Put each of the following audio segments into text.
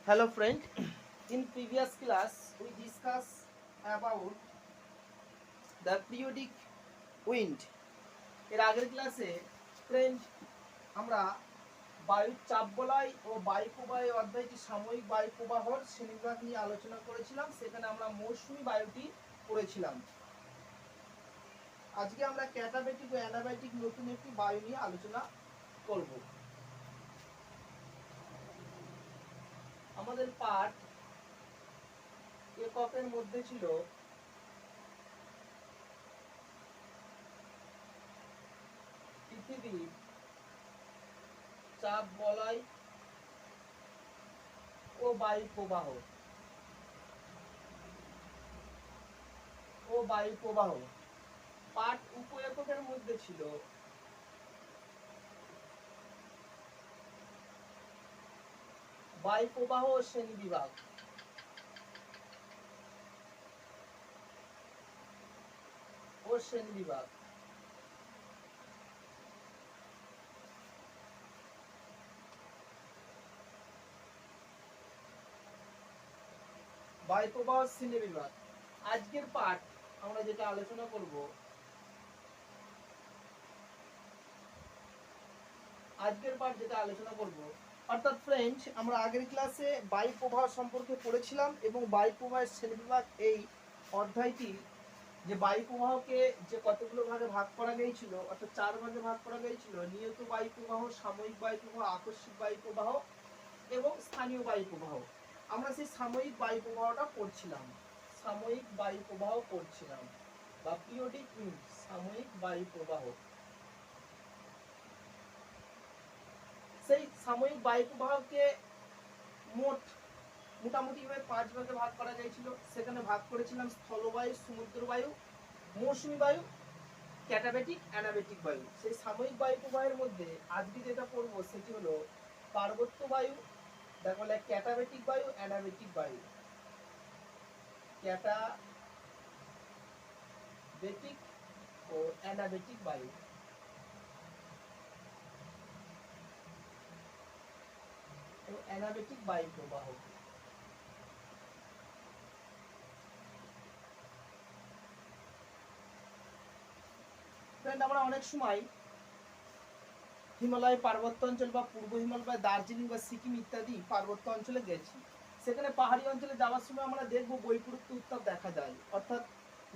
Hello friend, in previous class we discussed about the periodic wind. এর আগের ক্লাসে friend আমরা বায়ুর চাপ বলয় ও বায়ু প্রবাহ অধ্যায়টি সাময়িক বায়ু প্রবাহর শ্রেণীবিভাগ নিয়ে আলোচনা করেছিলাম। সেখানে আমরা মৌসুমী বায়ুটি পড়েছিলাম। আজকে আমরা ক্যাটাবেটিক ও অ্যানাবায়োটিক নতুন একটি বায়ু নিয়ে আলোচনা করব। আমাদের পাঠ এককের মধ্যে ছিল পৃথিবীর চাপ বলয় ও বায়ু প্রবাহ পাঠ উপ এককের মধ্যে ছিল বায়ু প্রবাহ ও শ্রেণীবিভাগ। বায়ু প্রবাহ শ্রেণীবিভাগ। আজকের পাঠ আমরা যেটা আলোচনা করব, অর্থাৎ ফ্রেন্ডস আমরা আগের ক্লাসে বায়ু প্রবাহ সম্পর্কে পড়েছিলাম এবং বায়ু প্রবাহের শ্রেণীবিভাগ এই অধ্যায়টি যে বায়ু প্রবাহকে যে কতগুলো ভাগে ভাগ করা গিয়েছিল, অর্থাৎ 4 ভাগে ভাগ করা গিয়েছিল: নিয়ত বায়ু প্রবাহ, সাময়িক বায়ু প্রবাহ, আকস্মিক বায়ু প্রবাহ এবং স্থানীয় বায়ু প্রবাহ। আমরা সেই সাময়িক বায়ু প্রবাহটা পড়ছিলাম বা পিরিয়ডিক উইন্ড, সাময়িক বায়ু প্রবাহ। সেই সাময়িক বায়ু প্রবাহকে মোটামুটি ভাবে 5 ভাগে ভাগ করা গিয়েছিল। সেখানে ভাগ করেছিলাম স্থলবায়ু, সমুদ্রবায়ু, মৌসুমী বায়ু, ক্যাটাবেটিক, অ্যানাবেটিক বায়ু। সেই সাময়িক বায়ু প্রবাহের মধ্যে আজকে যেটা পড়বো সেটি হলো পার্বত্য বায়ু, দেখো ক্যাটাবেটিক বায়ু, অ্যানাবেটিক বায়ু। ক্যাটাবেটিক ও অ্যানাবেটিক বায়ু। অ্যানাবেটিক বায়ু প্রবাহ। আমরা অনেক সময় হিমালয় পার্বত্য অঞ্চল বা পূর্ব হিমালয় বা দার্জিলিং বা সিকিম ইত্যাদি পার্বত্য অঞ্চলে গেছি। সেখানে পাহাড়ি অঞ্চলে যাওয়ার সময় আমরা দেখবো বৈপরীত্য উত্তাপ দেখা যায়। অর্থাৎ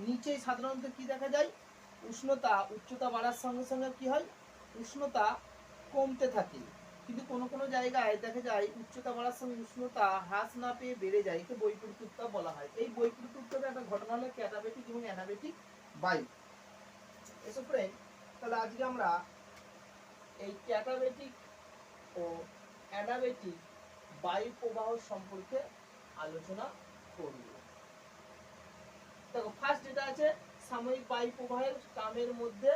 নিচেই সাধারণত কি দেখা যায়, উচ্চতা বাড়ার সঙ্গে সঙ্গে কি হয়, উষ্ণতা কমতে থাকে। কিন্তু কোনো কোনো জায়গায় দেখা যায় উচ্চতা বাড়ার সঙ্গে উষ্ণতা হ্রাস না পেয়ে বেড়ে যায়। একে বৈপরীত্য উত্তাপ বলা হয়। এই বৈপরীত্য উত্তাপের একটা ঘটনা হলো ক্যাটাবেটিক এবং অ্যানাবেটিক বায়ু। এসব ফ্রেন্ড, তাহলে আজকে আমরা এই ক্যাটাবেটিক ও অ্যানাবেটিক বায়ু প্রবাহ সম্পর্কে আলোচনা করব। দেখো, ফার্স্ট যেটা আছে সাময়িক বায়ু প্রবাহের টার্মের মধ্যে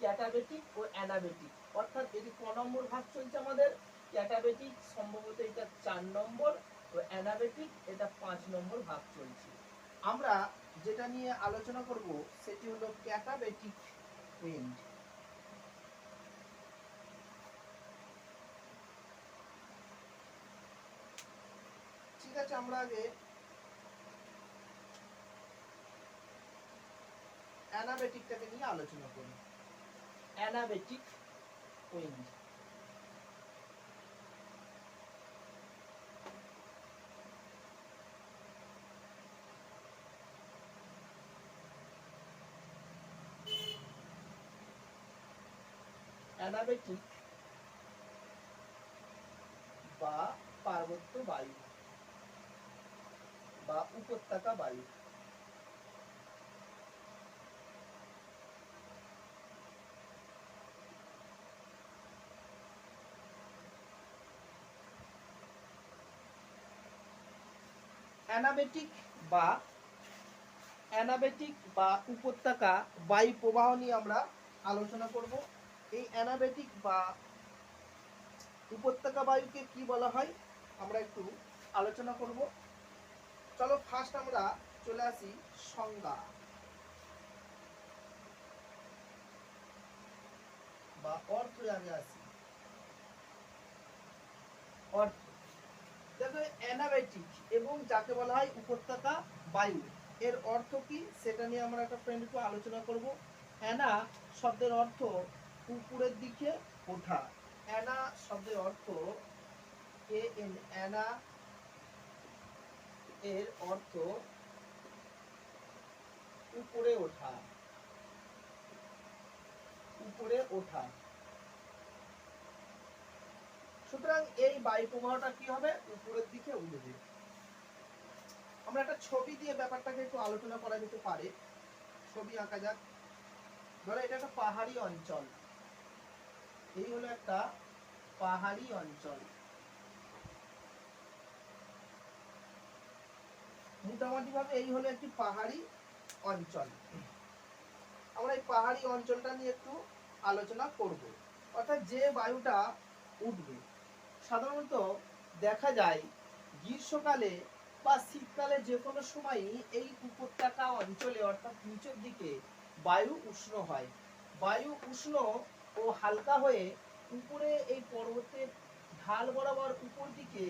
ক্যাটাবেটিক ও অ্যানাবেটিক, অর্থাৎ এটি ক নম্বর ভাগ চলছে আমাদের? ক্যাটাবেটিক সম্ভবত এটা 4 নম্বর ও অ্যানাবেটিক এটা 5 নম্বর ভাগ চলছে। আমরা যেটা নিয়ে আলোচনা করব সেটি হলো ক্যাটাবেটিক উইন্ড। ঠিক আছে, আমরা আগে অ্যানাবেটিকটাকে নিয়ে আলোচনা করি। Anabatic wind. অ্যানাবেটিক বা পার্বত্য বায়ু বা উপত্যকা বায়ু। অ্যানাবেটিক বা উপত্যকা বায়ু প্রবাহ নিয়ে আমরা আলোচনা করব। এই অ্যানাবেটিক বা উপত্যকা বায়ুকে কি বলা হয় আমরা একটু আলোচনা করব। চলো ফার্স্ট আমরা চলে আসি সংজ্ঞা বা অর্থে আগে আসি। অর্থ দেখো অ্যানাবেটিক এবং যাকে বলা হয় উপত্যকা বায়ু, এর অর্থ কি সেটা নিয়ে আমরা একটা ফ্রেন্ড একটু আলোচনা করব। অ্যানা শব্দের অর্থ উপরের দিকে ওঠা। অ্যানা শব্দের অর্থ অ্যানা এর অর্থ উপরে ওঠা, উপরে ওঠা। সুতরাং এই বায়ু প্রবাহটা কি হবে, উপরের দিকে উঠবে। আমরা একটা ছবি দিয়ে ব্যাপারটাকে একটু আলোচনা করা যেতে পারে। ছবি আঁকা যাক। ধরো এটা একটা পাহাড়ি অঞ্চল, এই হলো একটা পাহাড়ি অঞ্চল। মোটামুটি ভাবে এই হলো একটি পাহাড়ি অঞ্চল। আমরা এই পাহাড়ি অঞ্চলটা নিয়ে একটু আলোচনা করব। অর্থাৎ যে বায়ুটা উঠবে, সাধারণত দেখা যায় গ্রীষ্মকালে বা শীতকালে যে কোনো সময়ই এই উপত্যকা অঞ্চলে অর্থাৎ নিচের দিকে বায়ু উষ্ণ হয়। বায়ু উষ্ণ ও হালকা হয়ে উপরে এই পর্বতের ঢাল বরাবর উপর দিকে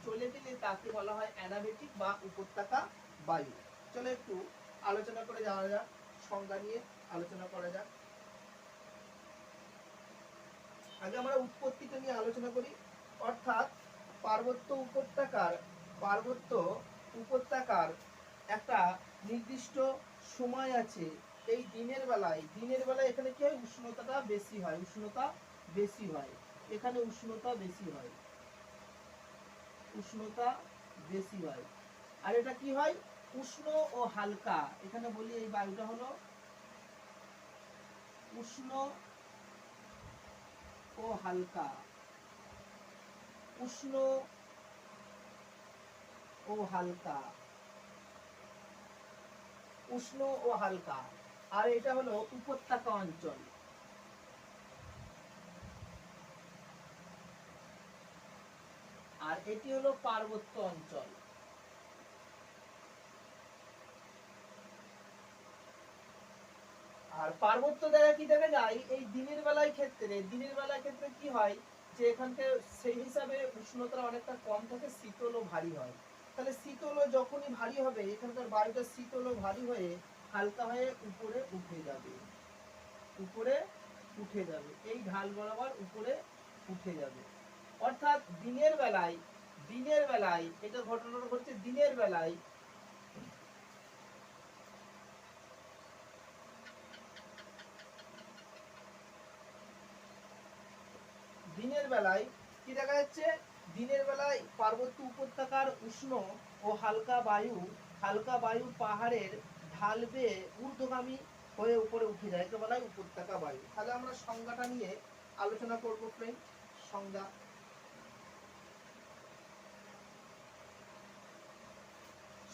চলে গেলে তাকে বলা হয় অ্যানাবেটিক বা উপত্যকা বায়ু। চলো একটু আলোচনা করে যাওয়া যাক, সংজ্ঞা নিয়ে আলোচনা করা যাক। আগে আমরা উৎপত্তিটা নিয়ে আলোচনা করি। অর্থাৎ পার্বত্য উপত্যকার একটা নির্দিষ্ট সময় আছে। এই দিনের বেলায় এখানে কি হয়, উষ্ণতাটা বেশি হয়, এখানে উষ্ণতা বেশি হয়। আর এটা কি হয়, উষ্ণ ও হালকা। এখানে বলি এই বায়ুটা হলো উষ্ণ ও হালকা, উষ্ণ ও হালকা, উষ্ণ ও হালকা। আর এটা হলো উপত্যকা অঞ্চল। আর এটি হলো পার্বত্য অঞ্চল। আর পার্বত্য জায়গা কি দেখা যায়, এই দিনের বেলায় ক্ষেত্রে কি হয় যে এখানকার সেই হিসাবে উষ্ণতা অনেকটা কম থাকে, শীতল ও ভারী হয়। তাহলে শীতল ও যখনই ভারী হবে, এখানকার বায়ুটা শীতল ও ভারী হয়ে হালকা হয়ে উপরে উঠে যাবে, এই ঢাল বরাবর উপরে উঠে যাবে। অর্থাৎ দিনের বেলায় এটা ঘটনাটা ঘটছে দিনের বেলায়। দিনের বেলায় কি দেখা যাচ্ছে, দিনের বেলায় পার্বত্য উপত্যকার উষ্ণ ও হালকা বায়ু পাহাড়ের ঢাল বেয়ে ঊর্ধ্বগামী হয়ে উপরে উঠে যায়, এটা বলা হয় উপত্যকা বায়ু। তাহলে আমরা সংজ্ঞাটা নিয়ে আলোচনা করবো ফ্রেন্ড।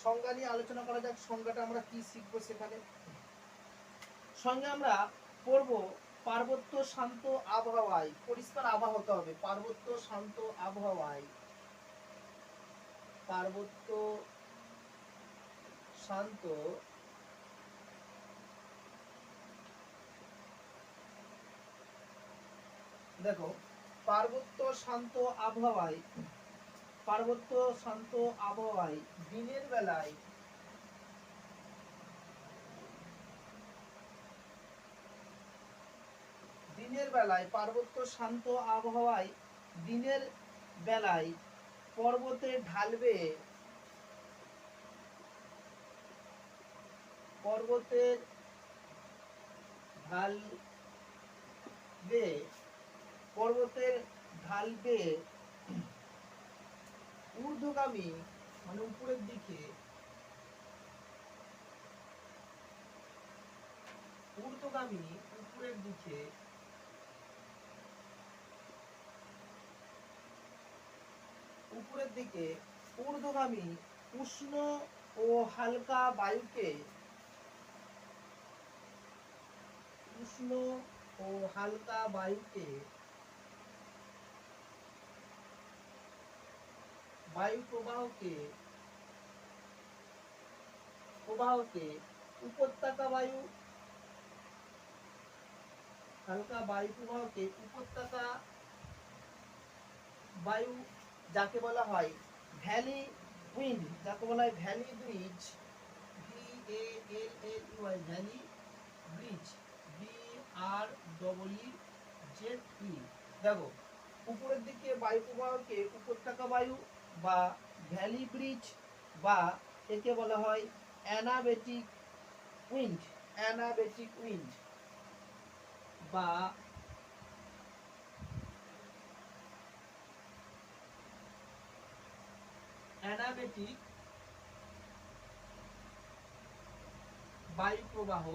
সংজ্ঞা নিয়ে আলোচনা করা যাক। সংজ্ঞাটা আমরা কি শিখবো সেখানে। সঙ্গে আমরা পড়ব পার্বত্য শান্ত আবহাওয়ায়, পরিষ্কার আবহাওয়া হতে হবে। পার্বত্য শান্ত আবহাওয়ায়, পার্বত্য শান্ত দেখো পার্বত্য শান্ত আবহাওয়ায় দিনের বেলায় পার্বত্য শান্ত আবহাওয়ায় দিনের বেলায় পর্বতের ঢাল বেয়ে ঊর্ধ্বগামী মানে উপরের দিকে ঊর্ধ্বগামী উষ্ণ ও হালকা বায়ুকে বায়ু প্রবাহকে উপত্যকা বায়ু, হালকা বায়ু প্রবাহকে উপত্যকা বায়ু যাকে বলা হয় ভ্যালি উইন্ড, যাকে বলা হয় valley bridge, VALLEY, valley bridge, BREEZE। দেখো উপরের দিকে বায়ু প্রবাহকে উপত্যকা বায়ু বা ভ্যালি ব্রিজ বা একে বলা হয় অ্যানাবেটিক উইন্ড, অ্যানাবেটিক উইন্ড বা অ্যানাবেটিক বায়ু প্রবাহ,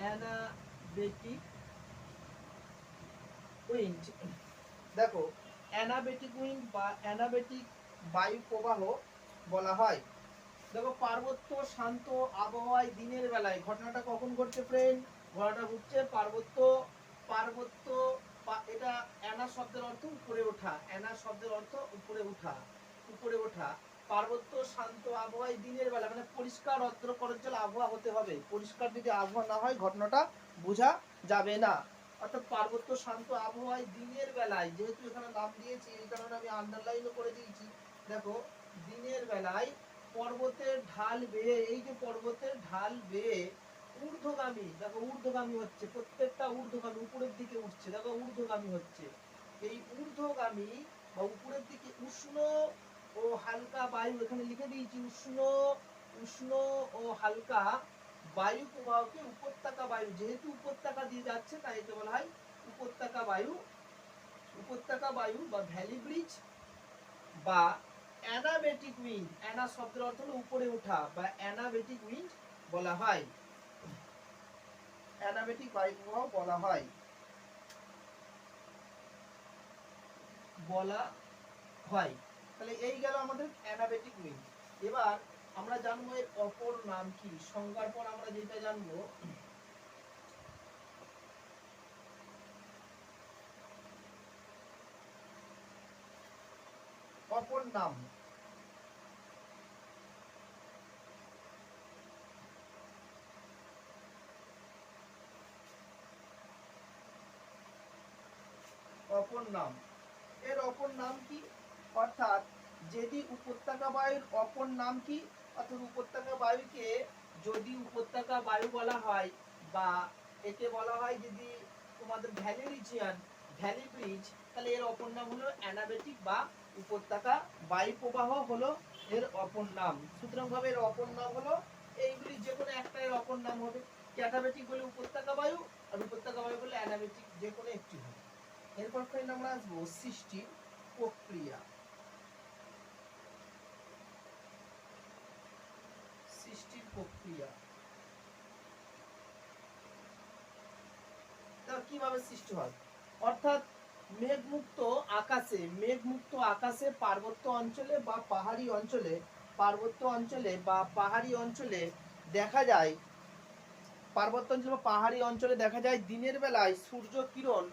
অ্যানাবেটিক উইন্ড। দেখো অ্যানাবেটিক উইন্ড বা অ্যানাবেটিক বায়ু প্রবাহ বলা হয়। দেখো পার্বত্য শান্ত আবহাওয়ায় দিনের বেলায় ঘটনাটা কখন ঘটছে ফ্রেন্ড? ঘটনাটা ঘটছে পার্বত্য, পার্বত্য এটা অ্যানা শব্দের অর্থ উপরে ওঠা, অ্যানা শব্দের অর্থ উপরে ওঠা, উপরে ওঠা। পার্বত্য শান্ত আবহাওয়ায় দিনের বেলা মানে পরিষ্কার অদ্র করজ্জ্বল আবহাওয়া হতে হবে। পরিষ্কার যদি আবহাওয়া না হয় ঘটনাটা বোঝা যাবে না। অর্থাৎ পার্বত্য শান্ত আবহাওয়ায় দিনের বেলায়, যেহেতু এখানে নাম দিয়েছি এই কারণে আমি আন্ডারলাইনও করে দিয়েছি। দেখো দিনের বেলায় পর্বতের ঢাল বেয়ে, এই যে পর্বতের ঢাল বেয়ে ঊর্ধ্বগামী, দেখো ঊর্ধ্বগামী হচ্ছে, প্রত্যেকটা ঊর্ধ্বগামী উপরের দিকে উঠছে, দেখো ঊর্ধ্বগামী হচ্ছে। এই ঊর্ধ্বগামী বা উপরের দিকে উষ্ণ ও হালকা বায়ু, এখানে লিখে দিয়েছি উষ্ণ, উষ্ণ ও হালকা বায়ু প্রবাহকে উপত্যকা বায়ু, যেহেতু উপত্যকা দিয়ে যাচ্ছে তাই একে বলা হয় উপত্যকা বায়ু, উপত্যকা বায়ু বা ভ্যালি ব্রিজ বা অ্যানাবেটিক উইন্ড। অ্যানা শব্দের অর্থ হলো উপরে ওঠা বা অ্যানাবেটিক উইন্ড বলা হয়, অ্যানাবেটিক বায়ু প্রবাহ বলা হয়, বলা হয়। তাহলে এই গেল আমাদের অ্যানাবেটিক উইন্ড। এবার আমরা জানবো এর অপর নাম কি। সংজ্ঞার পর আমরা যেটা জানবো অপর নাম। অপর নাম, এর অপর নাম কি? অর্থাৎ যদি উপত্যকা বায়ুর অপর নাম কি, অর্থাৎ উপত্যকা বায়ুকে যদি উপত্যকা বায়ু বলা হয় বা একে বলা হয় যদি তোমাদের ভ্যালি রিজিয়ন, ভ্যালি ব্রিজ, তাহলে এর অপর নাম হলো অ্যানাবেটিক বা উপত্যকা বায়ু প্রবাহ হলো এর অপর নাম। সুতরাং ভাবে এর অপর নাম হলো এইগুলি যে কোনো একটা এর অপর নাম হবে। ক্যাটাবেটিক বলে উপত্যকা বায়ু আর উপত্যকা বায়ু বলে অ্যানাবেটিক, যে কোনো একটি হবে। এরপর ফ্রেন্ড আমরা আসবো সৃষ্টির প্রক্রিয়া। সৃষ্টির প্রক্রিয়া কিভাবে সৃষ্টি হয়? অর্থাৎ মেঘমুক্ত আকাশে, মেঘমুক্ত আকাশে পার্বত্য অঞ্চলে বা পাহাড়ি অঞ্চলে, পার্বত্য অঞ্চলে বা পাহাড়ি অঞ্চলে দেখা যায়, পার্বত্য অঞ্চল বা পাহাড়ি অঞ্চলে দেখা যায় দিনের বেলায় সূর্য কিরণ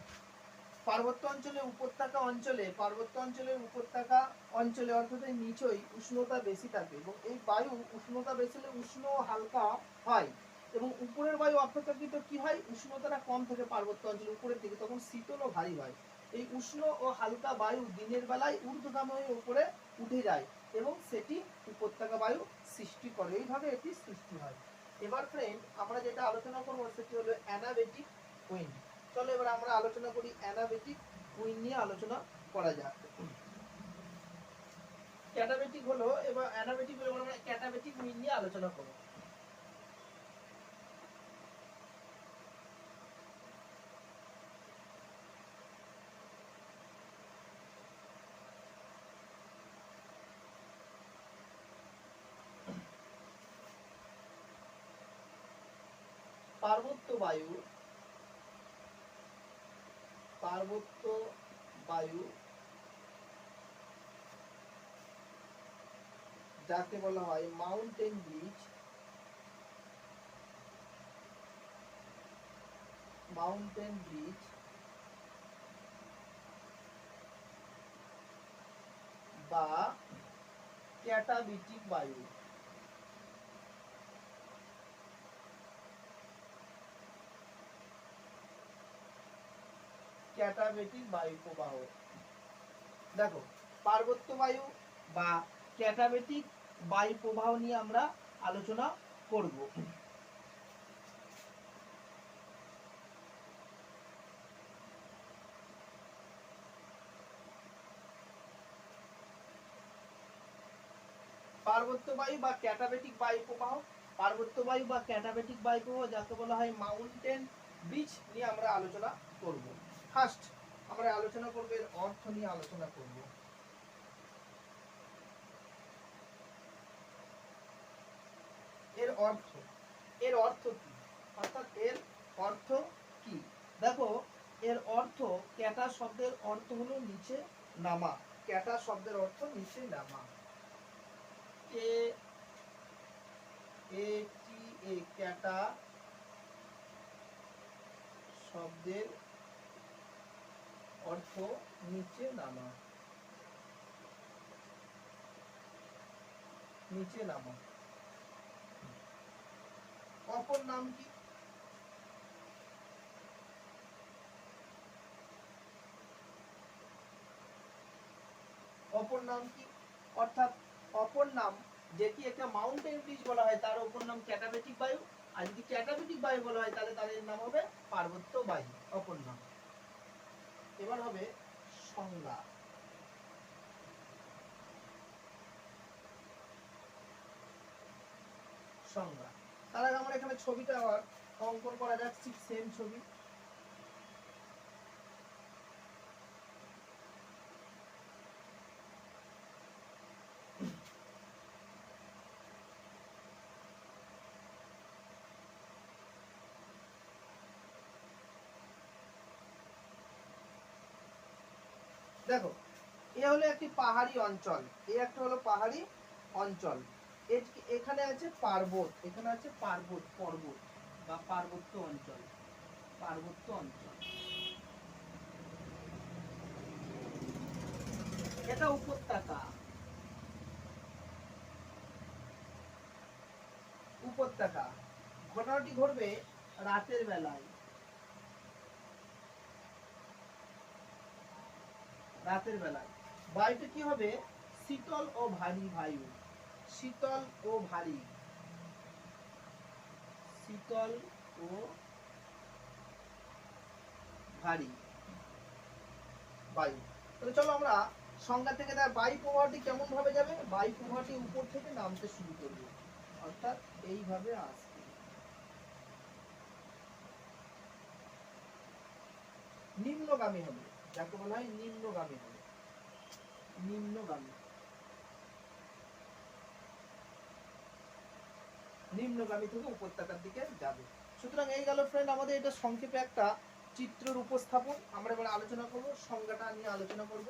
পার্বত্য অঞ্চলে, উপত্যকা অঞ্চলে, পার্বত্য অঞ্চলের উপত্যকা অঞ্চলে অর্থাৎ নিচই উষ্ণতা বেশি থাকে এবং এই বায়ু উষ্ণতা বেশি হলে উষ্ণ হালকা হয় এবং উপরের বায়ু অপেক্ষাকৃত কি হয়, উষ্ণতাটা কম থাকে পার্বত্য অঞ্চলে উপরের দিকে, তখন শীতল ও ভারী হয়। এই উষ্ণ ও হালকা বায়ু দিনের বেলায় ঊর্ধ্বগামী হয়ে উপরে উঠে যায় এবং সেটি উপত্যকা বায়ু সৃষ্টি করে, এইভাবে এটি সৃষ্টি হয়। এবার ফ্রেন্ড আমরা যেটা আলোচনা করবো সেটি হলো অ্যানাবেটিক উইন্ড। চলো এবার আমরা আলোচনা করি অ্যানাবেটিক উইন্ড নিয়ে আলোচনা করা যাক। ক্যাটাবেটিক হলো, এবার অ্যানাবেটিক হলো আমরা ক্যাটাবেটিক উইন্ড নিয়ে আলোচনা করব। পার্বত্য বায়ু, পার্বত্য বায়ু যাকে বলা হয় মাউন্টেন ব্রিজ, মাউন্টেন ব্রিজ বা ক্যাটাবেটিক বায়ু, ক্যাটাবেটিক বায়ু প্রবাহ। দেখো পার্বত্য বায়ু বা ক্যাটাবেটিক বায়ু প্রবাহ নিয়ে আমরা আলোচনা করব। পার্বত্য বায়ু বা ক্যাটাবেটিক বায়ু প্রবাহ, পার্বত্য বায়ু বা ক্যাটাবেটিক বায়ু প্রবাহ যাকে বলা হয় মাউন্টেন ব্রিজ নিয়ে আমরা আলোচনা করব। ফার্স্ট আমরা আলোচনা করব এর অর্থ নিয়ে আলোচনা করব। এর অর্থ, এর অর্থ কি, অর্থাৎ এর অর্থ কি? দেখো এর অর্থ, ক্যাটা শব্দের অর্থ হলো নিচে নামা। ক্যাটা শব্দের অর্থ নিচে নামা। কে এ টি এ ক্যাটা শব্দের অর্থ নিচে নামা। নিচে নামা। অপর নাম কি? অপর নাম কি? অর্থাৎ অপর নাম যে কি একটা মাউন্টেন ব্রিজ বলা হয় তার অপর নাম ক্যাটাবেটিক বায়ু, আর যদি ক্যাটাবেটিক বায়ু বলা হয় তাহলে তার নাম হবে পার্বত্য বায়ু, অপর নাম। এবার হবে সংজ্ঞা। সংজ্ঞা তার আগে আমরা এখানে ছবিটা আবার অঙ্কন করা যাক, ঠিক সেম ছবি। দেখো এ হলো একটি পাহাড়ি অঞ্চল, এ একটা হলো পাহাড়ি অঞ্চল। এখানে আছে পার্বত, এখানে আছে পার্বত, পর্বত বা পার্বত্য অঞ্চল, পার্বত্য অঞ্চল। এটা উপত্যকা, উপত্যকা। ঘটনাটি ঘটবে রাতের বেলায়, রাতের বেলায়। বায়ুটা কি হবে? শীতল ও ভারী বায়ু, শীতল ও ভারী, শীতল ও ভারী বায়ু। তাহলে চলো আমরা সংজ্ঞা থেকে তার বায়ু প্রবাহটি কেমন ভাবে যাবে। বায়ু প্রবাহটি উপর থেকে নামতে শুরু করবে, অর্থাৎ এইভাবে আসবে, নিম্নগামী হবে, যাকে বলা হয় নিম্নগামী হবে, নিম্নগামী, নিম্নগামী থেকে উপত্যকার দিকে যাবে। সুতরাং এই গেল ফ্রেন্ড আমাদের এটা সংক্ষেপে একটা চিত্রের উপস্থাপন। আমরা এবার আলোচনা করব, সংজ্ঞাটা নিয়ে আলোচনা করব।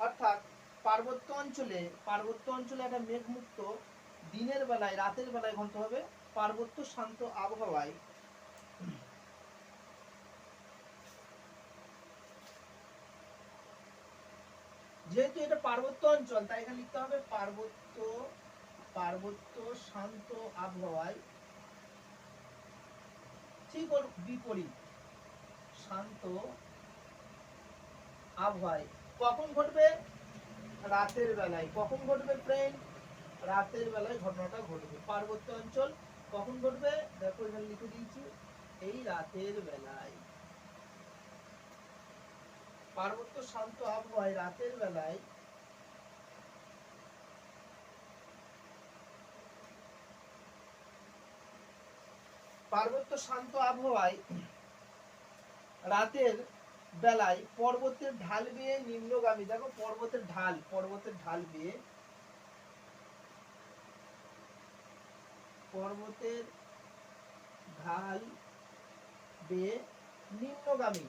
অর্থাৎ পার্বত্য অঞ্চলে, পার্বত্য অঞ্চলে একটা মেঘমুক্ত দিনের বেলায়, রাতের বেলায় ঘন্টা হবে পার্বত্য শান্ত আবহাওয়ায় যেহেতু এটা পার্বত্য অঞ্চল তাই এখানে লিখতে হবে পার্বত্য, পার্বত্য শান্ত আবহাওয়ায়, ঠিক ওর বিপরীত শান্ত আবহাওয়ায় কখন ঘটবে? রাতের বেলায়। কখন ঘটবে ফ্রেন্ড? রাতের বেলায় ঘটনাটা ঘটবে। পার্বত্য অঞ্চল কখন ঘটবে? দেখো এখানে লিখে দিয়েছি, এই রাতের বেলায়। পার্বত্য শান্ত আবহাওয়ায় রাতের বেলায় পার্বত্য শান্ত আবহাওয়ায় রাতের বেলায় পর্বতের ঢাল বেয়ে নিম্নগামী, দেখো পর্বতের ঢাল, পর্বতের ঢাল বেয়ে, পর্বতের ঢাল বেয়ে নিম্নগামী,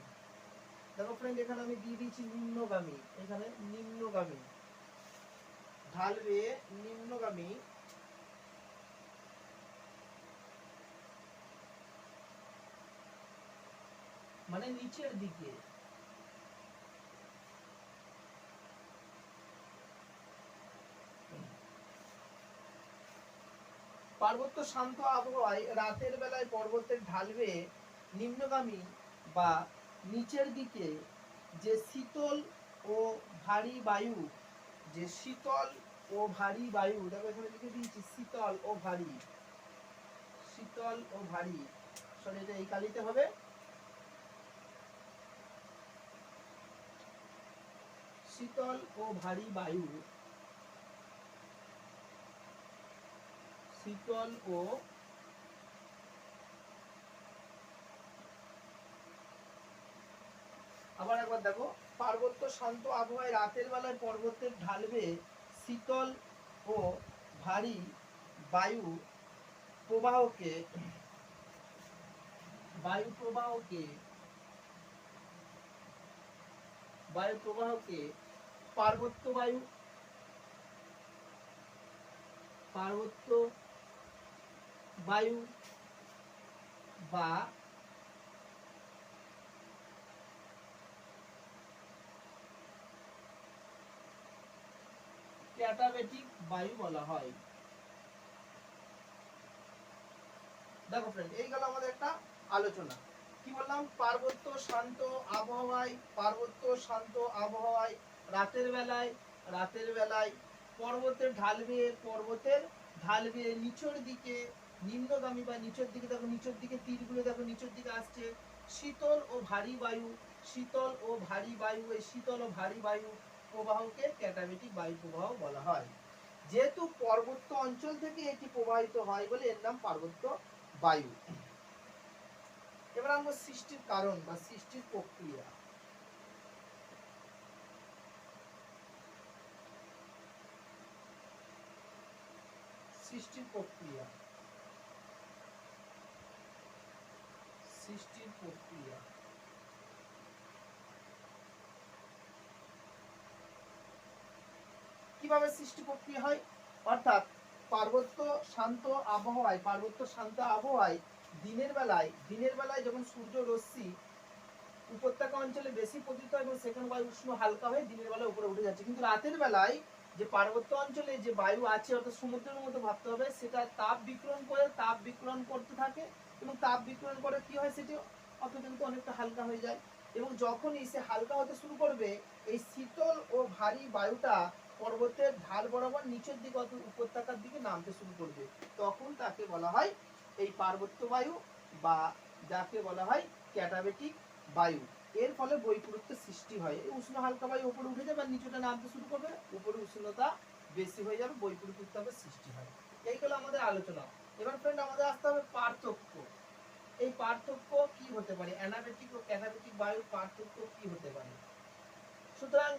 দেখো ফ্রেন্ড এখানে আমি দিয়ে দিয়েছি নিম্নগামী, এখানে নিম্নগামী ঢাল বেয়ে নিম্নগামী মানে নিচের দিকে, পার্বত্য শান্ত আবহাওয়ায় রাতের বেলায় পর্বতের ঢাল বেয়ে নিম্নগামী বা নিচের দিকে যে শীতল ও ভারী বায়ু, যে শীতল ও ভারী বায়ু, দেখো এখানে লিখে দিয়েছি শীতল ও ভারী, শীতল ও ভারী, সরি এটা এই কালিতে হবে, শীতল ও ভারী বায়ু, শীতল ও আবার একবার দেখো, পার্বত্য শান্ত আবহাওয়ায় রাতের বেলায় পর্বতের ঢালবে শীতল ও ভারী বায়ু প্রবাহকে, বায়ু প্রবাহকে, বায়ু প্রবাহকে পার্বত্য বায়ু, পার্বত্য বায়ু বা ক্যাটাবেটিক বায়ু বলা হয়। দেখো ফ্রেন্ড, এই গেল আমাদের একটা আলোচনা। কি বললাম? পার্বত্য শান্ত আবহাওয়ায়, পার্বত্য শান্ত আবহাওয়ায় রাতের বেলায়, রাতের বেলায় পর্বতের ঢাল বেয়ে, পর্বতের ঢাল বেয়ে নিচের দিকে, নিম্নগামী বা নিচের দিকে, দেখো নিচের দিকে তীরগুলো দেখো নিচের দিকে আসছে, শীতল ও ভারী বায়ু, শীতল ও ভারী বায়ু, এই শীতল ও ভারী বায়ু প্রবাহকে ক্যাটাবেটিক বায়ু প্রবাহ বলা হয়। যেহেতু পার্বত্য অঞ্চল থেকে এটি প্রবাহিত হয় বলে এর নাম পার্বত্য বায়ু। এবার আমরা সৃষ্টির কারণ বা সৃষ্টির প্রক্রিয়া। সৃষ্টির প্রক্রিয়া, সৃষ্টির প্রক্রিয়া কিভাবে সৃষ্টি প্রক্রিয়া হয়? অর্থাৎ পার্বত্য শান্ত আবহাওয়ায়, পার্বত্য শান্ত আবহাওয়ায় দিনের বেলায়, দিনের বেলায় যখন সূর্য রশ্মি উপত্যকা অঞ্চলে বেশি পতিত হয় এবং সেখানে বায়ু উষ্ণ হালকা হয়ে দিনের বেলায় উপরে উঠে যাচ্ছে, কিন্তু রাতের বেলায় যে পার্বত্য অঞ্চলে যে বায়ু আছে, অর্থাৎ সমুদ্রের মতো ভাবতে হবে, সেটা তাপ বিকিরণ করে, তাপ বিকিরণ করতে থাকে এবং তাপ বিকিরণ করে কি হয়, সেটি অপেক্ষাকৃত অনেকটা হালকা হয়ে যায় এবং যখনই সে হালকা হতে শুরু করবে, এই শীতল ও ভারী বায়ুটা পর্বতের ঢাল বরাবর নিচের দিকে অর্থাৎ উপত্যকার দিকে নামতে শুরু করবে, তখন তাকে বলা হয় এই পার্বত্য বায়ু বা যাকে বলা হয় ক্যাটাবেটিক বায়ু। এর ফলে বৈপরীত্যের সৃষ্টি হয়, এই উষ্ণ হালকা বায়ু উপরে উঠে যাবে আর নিচেটা নামতে শুরু করবে, উপরে উষ্ণতা বেশি হয়ে যাবে, বৈপরীত্য উত্তাপের সৃষ্টি হয়। এই হলো আমাদের আলোচনা। এবার ফ্রেন্ড আমাদের আসতে হবে পার্থক্য। এই পার্থক্য কি হতে পারে, অ্যানাবেটিক ও ক্যাটাবেটিক বায়ুর পার্থক্য কি হতে পারে? সুতরাং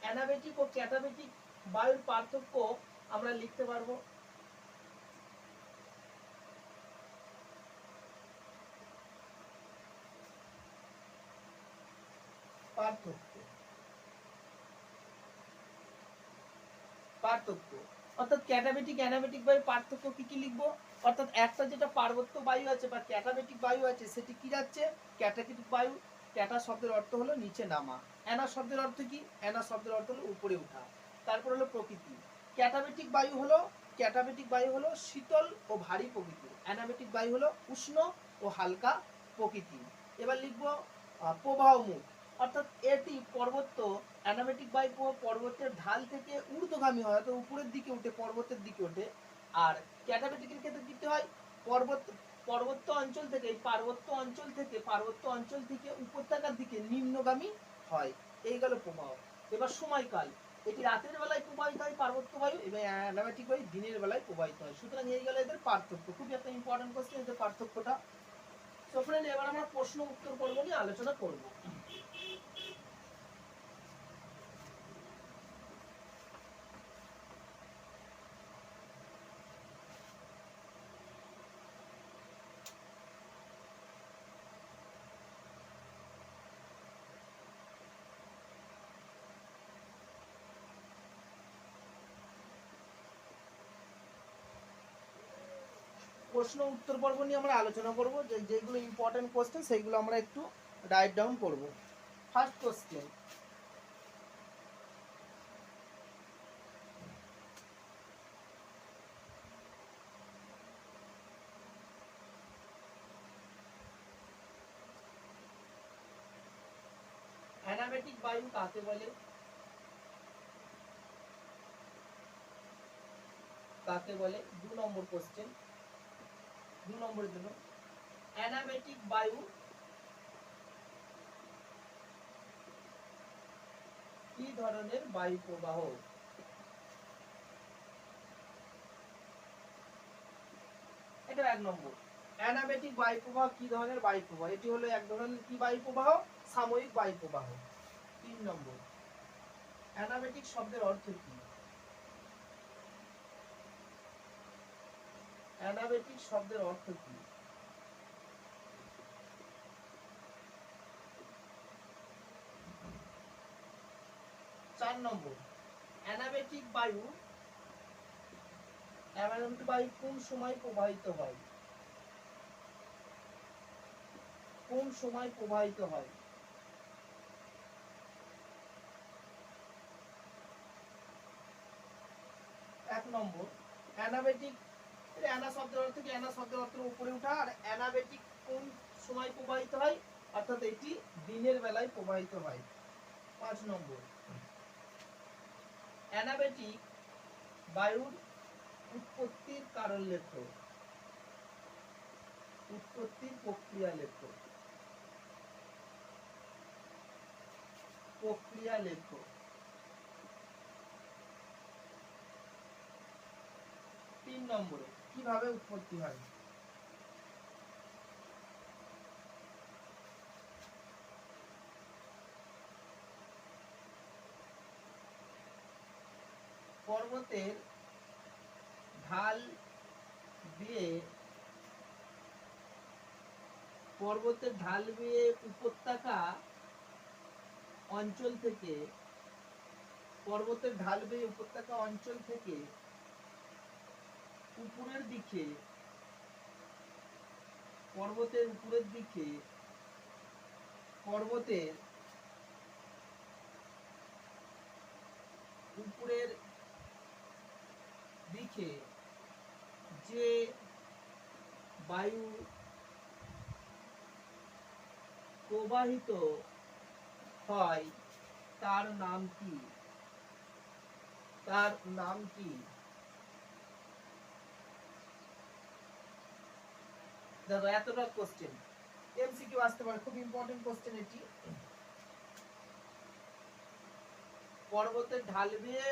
অ্যানাবেটিক ও ক্যাটাবেটিক বায়ুর পার্থক্য আমরা লিখতে পারবো, পার্থক্য, পার্থক্য অর্থাৎ ক্যাটাবেটিক অ্যানাবেটিক বায়ুর পার্থক্য কি কি লিখবো? অর্থাৎ একটা যেটা পার্বত্য বায়ু আছে বা ক্যাটাবেটিক বায়ু আছে, সেটি কি যাচ্ছে ক্যাটাবেটিক বায়ু। ক্যাটা শব্দের অর্থ হলো নিচে নামা, অ্যানা শব্দের অর্থ কি? অ্যানা শব্দের অর্থ হলো উপরে ওঠা। তারপর হলো প্রকৃতি। ক্যাটাবেটিক বায়ু হলো, ক্যাটাবেটিক বায়ু হলো শীতল ও ভারী প্রকৃতি, অ্যানাবেটিক বায়ু হলো উষ্ণ ও হালকা প্রকৃতি। এবার লিখবো প্রবাহ মুখ, অর্থাৎ এটি পর্বত্য, অ্যানাবেটিক বায়ু পর্বতের ঢাল থেকে ঊর্ধ্বগামী হয়, অর্থাৎ উপরের দিকে উঠে, পর্বতের দিকে ওঠে। আর ক্যাটাবেটিকের ক্ষেত্রে কি হয়, পর্বত, পর্বত্য অঞ্চল থেকে, পার্বত্য অঞ্চল থেকে, পার্বত্য অঞ্চল থেকে উপত্যকার দিকে নিম্নগামী হয়। এই গেল প্রবাহ। এবার সময়কাল, এটি রাতের বেলায় প্রবাহিত হয় পার্বত্য বায়ু এবং অ্যানাবেটিক বায়ু দিনের বেলায় প্রবাহিত হয়। সুতরাং এই গেল এদের পার্থক্য, খুবই একটা ইম্পর্টেন্ট কোশ্চেন এদের পার্থক্যটা। সো ফ্রেন্ড, এবার আমরা প্রশ্ন উত্তর পর্ব নিয়ে আলোচনা করব। প্রশ্ন উত্তর পর্ব নিয়ে আমরা আলোচনা করব, যেগুলো ইম্পর্টেন্ট কোশ্চেন সেইগুলো আমরা একটু রাইট ডাউন করব। ফার্স্ট কোশ্চেন, অ্যানাবেটিক অ্যানাবেটিক বায়ু কাকে বলে? কাকে বলে? 2 নম্বর কোশ্চেন, 2 নম্বরের জন্য অ্যানাবেটিক বায়ু কি ধরনের বায়ু প্রবাহ? এটা 1 নম্বর। অ্যানাবেটিক বায়ু প্রবাহ কি ধরনের বায়ু প্রবাহ? এটি হলো এক ধরনের কি বায়ু প্রবাহ? সাময়িক বায়ু প্রবাহ। 3 নম্বর, অ্যানাবেটিক শব্দের অর্থ কি? অ্যানাবেটিক শব্দের অর্থ কি? 4 নম্বর, অ্যানাবেটিক বায়ু কোন সময় প্রবাহিত হয়? কোন সময় প্রবাহিত হয়? 1 নম্বর, অ্যানাবেটিক অ্যানা শব্দের অর্থ কি? অ্যানা শব্দের অর্থ উপরে ওঠা। আর অ্যানাবেটিক কোন সময় প্রবাহিত হয়? অর্থাৎ এটি দিনের বেলায় প্রবাহিত হয়। 5 নম্বর, অ্যানাবেটিক বায়ুর উৎপত্তির কারণ লেখো। উৎপত্তির প্রক্রিয়া লেখো। প্রক্রিয়া লেখো। 3 নম্বরে, কিভাবে উৎপত্তি হয়? পর্বতের ঢাল দিয়ে উপত্যকা অঞ্চল থেকে উপরের দিকে পর্বতের উপরের দিকে যে বায়ু প্রবাহিত হয় তার নাম কি? তার নাম কি? দেখো এতটা কোশ্চেন এমসিকিউ আসতে পারে, খুব ইম্পর্টেন্ট কোশ্চেন এটি। পর্বতের ঢাল বেয়ে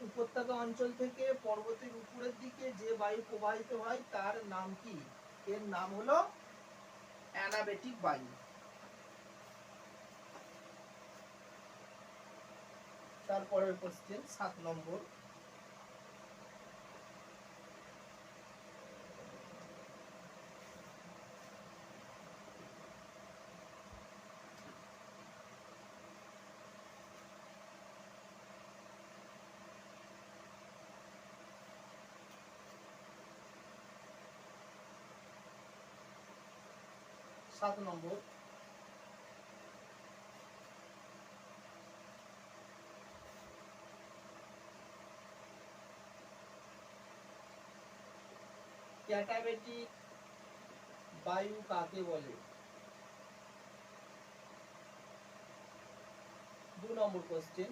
উপত্যকা অঞ্চল থেকে পর্বতের উপরের দিকে যে বায়ু প্রবাহিত হয় তার নাম কি? এর নাম হলো অ্যানাবেটিক বায়ু। তারপরের কোশ্চেন 7 নম্বর, ক্যাটাবেটিক বায়ু কাকে বলে? 2 নম্বর কোশ্চেন,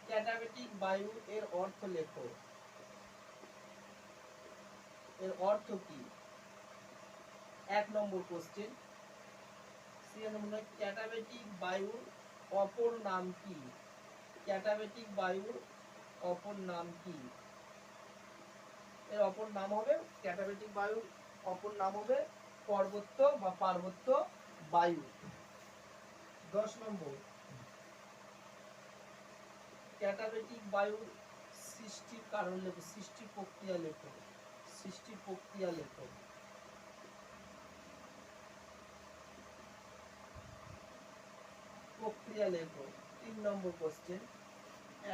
ক্যাটাবেটিক বায়ু এর অর্থ লেখো। এর অর্থ কি? 1 নম্বর কোশ্চেন, ক্যাটাবেটিক বায়ুর অপর নাম কি? ক্যাটাবেটিক বায়ুর অপর নাম কি? এর অপর নাম হবে, ক্যাটাবেটিক বায়ুর অপর নাম হবে পার্বত্য বা পার্বত্য বায়ু। 10 নম্বর, ক্যাটাবেটিক বায়ুর সৃষ্টির কারণ লেখো। সৃষ্টি প্রক্রিয়া লেখো। সৃষ্টি প্রক্রিয়া লেখো। প্রক্রিয়া লেখো। 3 নম্বর কোশ্চেন,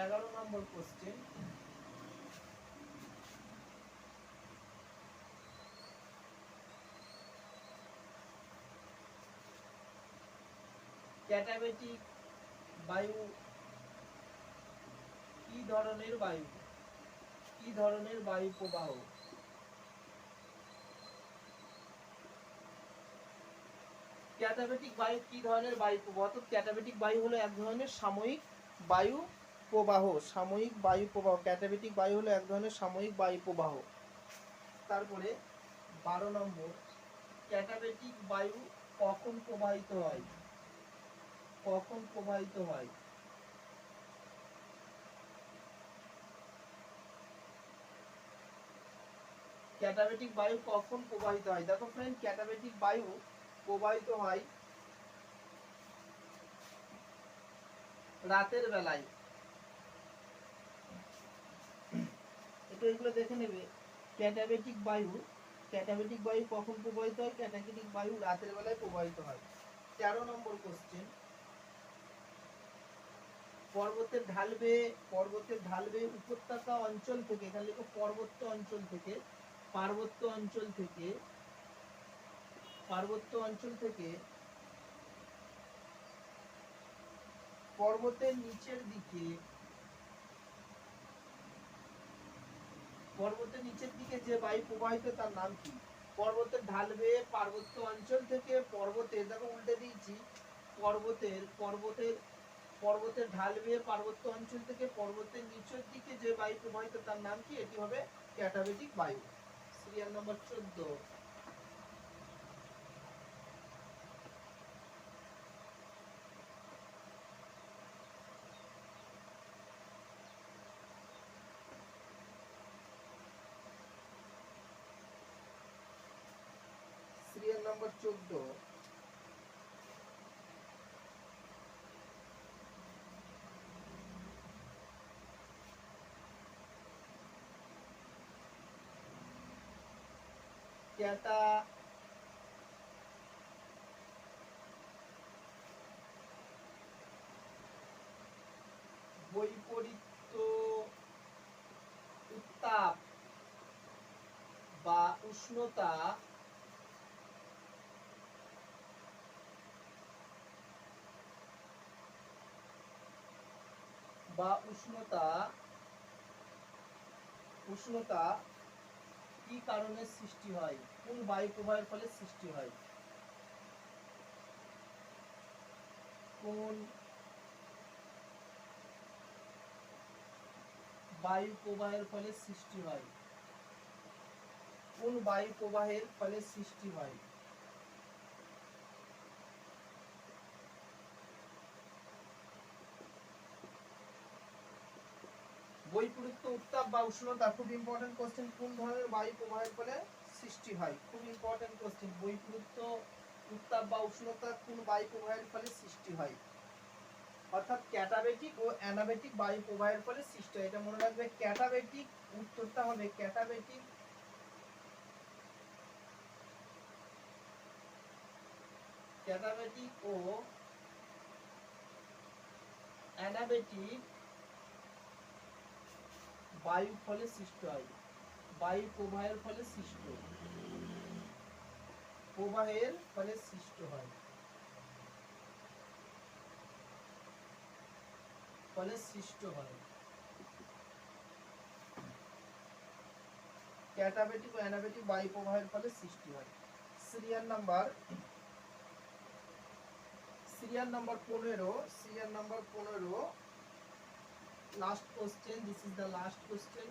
11 নম্বর কোশ্চেন, ক্যাটাবেটিক বায়ু কি ধরনের বায়ু? কি ধরনের বায়ু প্রবাহ? ক্যাটাবেটিক বায়ু কি ধরনের বায়ু প্রবাহ? তো ক্যাটাবেটিক বায়ু হলো এক ধরনের সাময়িক বায়ু প্রবাহ। সাময়িক বায়ু প্রবাহ, ক্যাটাবেটিক বায়ু হলো এক ধরনের সাময়িক বায়ু প্রবাহ। তারপরে 12 নম্বর, ক্যাটাবেটিক বায়ু কখন প্রবাহিত হয়? কখন প্রবাহিত হয়? ক্যাটাবেটিক বায়ু কখন প্রবাহিত হয়? দেখো ফ্রেন্ড, ক্যাটাবেটিক বায়ু প্রবাহিত হয় রাতের বেলায়। একটু এগুলো দেখে নেবে। ক্যাটাবেটিক বায়ু কখন প্রবাহিত হয়? ক্যাটাবেটিক বায়ু রাতের বেলায় প্রবাহিত হয়। 13 নম্বর কোশ্চেন, পর্বতের ঢাল বেয়ে উপত্যকা অঞ্চল থেকে, এখানে লিখো পার্বত্য অঞ্চল থেকে পর্বতের নিচের দিকে যে বায়ু প্রবাহিত তার নাম কি? পর্বতের ঢাল বেয়ে পার্বত্য অঞ্চল থেকে পর্বতের, দেখো উল্টে দিয়েছি, পর্বতের ঢাল বেয়ে পার্বত্য অঞ্চল থেকে পর্বতের নিচের দিকে যে বায়ু প্রবাহিত তার নাম কি? এটি হবে ক্যাটাবেটিক বায়ু। সিরিয়াল নম্বর 14, সিরিয়াল নম্বর 14, ক্যাটা বৈপরীত্য উত্তাপ বা উষ্ণতা কি কারণে সৃষ্টি হয়? কোন বায়ু প্রবাহের ফলে সৃষ্টি হয়? কোন বায়ু প্রবাহের ফলে সৃষ্টি হয়? কোন বায়ু প্রবাহের ফলে সৃষ্টি হয়? বৈপরীত্য উত্তাপ বা উষ্ণতা, খুব ইম্পর্টেন্ট কোশ্চেন। কোন ধরনের বায়ু প্রবাহের ফলে সৃষ্টি হয়? খুব ইম্পর্টেন্ট কোশ্চেন। বৈপরীত্য উত্তাপ বা উষ্ণতা কোন বায়ু প্রবাহের ফলে সৃষ্টি হয়? অর্থাৎ ক্যাটাবেটিক ও অ্যানাবেটিক বায়ু প্রবাহের ফলে সৃষ্টি হয়। এটা মনে রাখবে। ক্যাটাবেটিক, উত্তরটা হবে ক্যাটাবেটিক ও অ্যানাবেটিক বায়ু ফলে সৃষ্টি হয়। বায়ু প্রবাহের ফলে সৃষ্টি হয়। ক্যাটাবেটিক ও অ্যানাবেটিক বায়ু প্রবাহের ফলে সৃষ্টি হয়। Serial number 15, last question, this is the last question.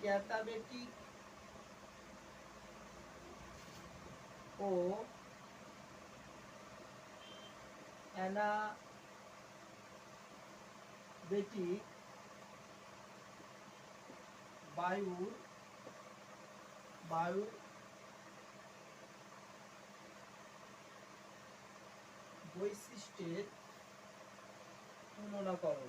Katabatic ও অ্যানাবেটিক বায়ুর বৈশিষ্ট্যের তুলনা করো।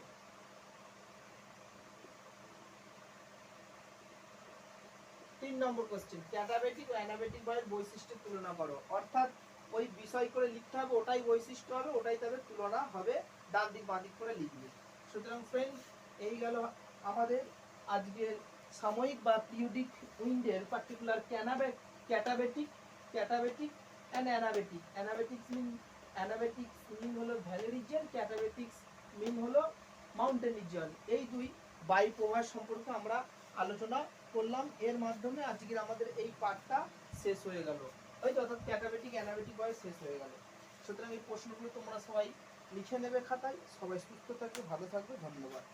3 নম্বর কোশ্চেন, ক্যাটাবেটিক ও অ্যানাবেটিক বায়ুর বৈশিষ্ট্যের তুলনা করো। অর্থাৎ ওই বিষয় করে লিখতে হবে, ওটাই বৈশিষ্ট্য হবে, ওটাই তাদের তুলনা হবে, ডান দিক বাঁ দিক করে লিখবে। সুতরাং ফ্রেন্ডস, এই গেল আমাদের আজকের সাময়িক বা পিরিয়ডিক উইন্ডের particular katabatic and anabatic. Anabatics mean হলো ভ্যালি রিজিয়ন, ক্যাটাবেটিক্স মিন হলো মাউন্টেন রিজিয়ন। এই দুই বায়ু প্রবাহ সম্পর্কে আমরা আলোচনা করলাম। এর মাধ্যমে আজকের আমাদের এই পাঠটা শেষ হয়ে গেল। ওই তো, অর্থাৎ ক্যাটাবেটিক অ্যানাবেটিক ওয়াইজ শেষ হয়ে গেল। সুতরাং এই প্রশ্নগুলো তোমরা সবাই লিখে নেবে খাতায়। সবাই সুস্থ থাকবে, ভালো থাকবে, ধন্যবাদ।